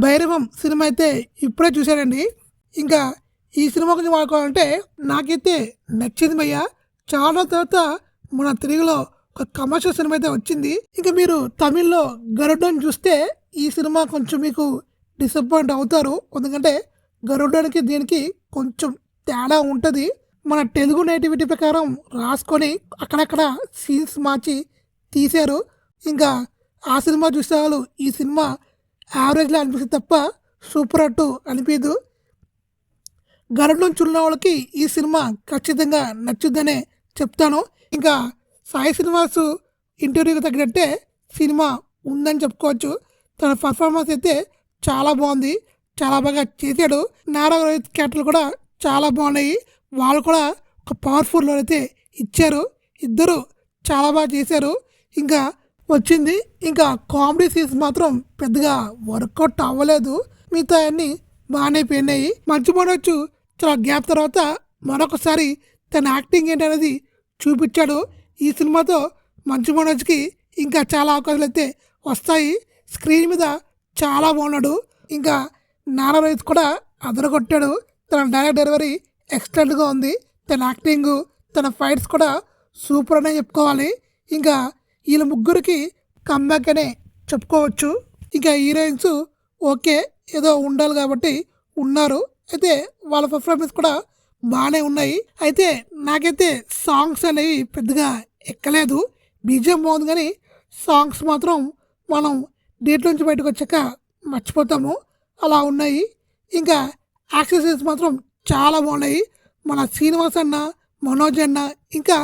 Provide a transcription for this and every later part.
Bhairavam cinema అయితే ఇప్పుడే చూశానండి. ఇంకా ఈ సినిమా గురించి మాట్లాడుకోవాలంటే నాకైతే నచ్చింది భయ్య. చాలా తర్వాత మన తెలుగులో ఒక కమర్షియల్ సినిమా అయితే వచ్చింది. ఇంకా మీరు తమిళ్లో గరుడన్ చూస్తే ఈ సినిమా కొంచెం మీకు డిసప్పాయింట్ అవుతారు. ఎందుకంటే గరుడానికి దీనికి కొంచెం తేడా ఉంటుంది. మన తెలుగు నేటివిటీ ప్రకారం రాసుకొని అక్కడక్కడ సీన్స్ మార్చి తీశారు. ఇంకా ఆ సినిమా చూసే వాళ్ళు ఈ సినిమా యావరేజ్లా అనిపిస్తుంది తప్ప సూపర్ అట్టు అనిపించదు. గరుడం చూడని వాళ్ళకి ఈ సినిమా ఖచ్చితంగా నచ్చుద్దనే చెప్తాను. ఇంకా సాయి శ్రీనివాస్ ఇంటర్వ్యూకి తగ్గినట్టే సినిమా ఉందని చెప్పుకోవచ్చు. తన పర్ఫార్మెన్స్ అయితే చాలా బాగుంది, చాలా బాగా చేశాడు. నారా రోహిత్ క్యారెక్టర్లు కూడా చాలా బాగున్నాయి. వాళ్ళు కూడా ఒక పవర్ఫుల్ రోల్ అయితే ఇచ్చారు. ఇద్దరు చాలా బాగా చేశారు. ఇంకా వచ్చింది ఇంకా కామెడీ సీన్స్ మాత్రం పెద్దగా వర్కౌట్ అవ్వలేదు. మిగతా అన్నీ బాగానే పోయినాయి. మంచి మనోజ్ చాలా గ్యాప్ తర్వాత మరొకసారి తన యాక్టింగ్ ఏంటనేది చూపించాడు. ఈ సినిమాతో మంచు మనోజ్కి ఇంకా చాలా అవకాశాలు అయితే వస్తాయి. స్క్రీన్ మీద చాలా బాగున్నాడు. ఇంకా నారా రోహిత్ కూడా అదరగొట్టాడు. తన డైలాగ్ డెలివరీ ఎక్సలెంట్గా ఉంది. తన యాక్టింగ్, తన ఫైట్స్ కూడా సూపర్ అనే చెప్పుకోవాలి. ఇంకా వీళ్ళ ముగ్గురికి కమ్బ్యాక్ అనే చెప్పుకోవచ్చు. ఇంకా హీరోయిన్స్ ఓకే ఏదో ఉండాలి కాబట్టి ఉన్నారు. అయితే వాళ్ళ పర్ఫార్మెన్స్ కూడా బాగానే ఉన్నాయి. అయితే నాకైతే సాంగ్స్ అనేవి పెద్దగా ఎక్కలేదు. బీజిఎం బాగుంది కానీ సాంగ్స్ మాత్రం మనం డేట్ నుంచి బయటకు వచ్చాక మర్చిపోతాము, అలా ఉన్నాయి. ఇంకా యాక్షన్ సీన్స్ మాత్రం చాలా బాగున్నాయి. మన శ్రీనివాస్ అన్న, మనోజ్ అన్న, ఇంకా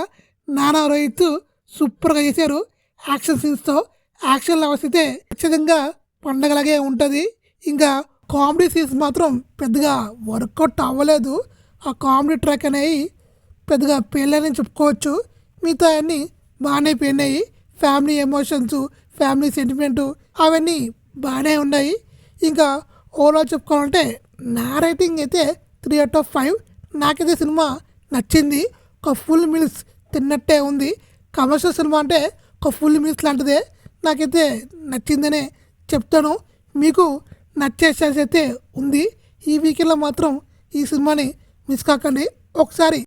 నానా రోహిత్ సూపర్గా చేశారు యాక్షన్ సీన్స్తో. యాక్షన్ లవర్స్ అయితే ఖచ్చితంగా పండగలాగే ఉంటుంది. ఇంకా కామెడీ సీన్స్ మాత్రం పెద్దగా వర్కౌట్ అవ్వలేదు. ఆ కామెడీ ట్రాక్ అనేవి పెద్దగా పేర్లని చెప్పుకోవచ్చు. మిగతా అన్నీ బాగానే పోయినాయి. ఫ్యామిలీ ఎమోషన్స్, ఫ్యామిలీ సెంటిమెంటు అవన్నీ బాగానే ఉన్నాయి. ఇంకా ఓవరాల్ చెప్పుకోవాలంటే నా రేటింగ్ అయితే 3/5. నాకైతే సినిమా నచ్చింది. ఒక ఫుల్ మీల్స్ తిన్నట్టే ఉంది. కమర్షియల్ సినిమా అంటే ఒక ఫుల్ మీల్స్ లాంటిదే. నాకైతే నచ్చిందనే చెప్తాను. మీకు నచ్చే ఛాన్స్ అయితే ఉంది. ఈ వీకెండ్లో మాత్రం ఈ సినిమాని మిస్ కాకండి. ఒకసారి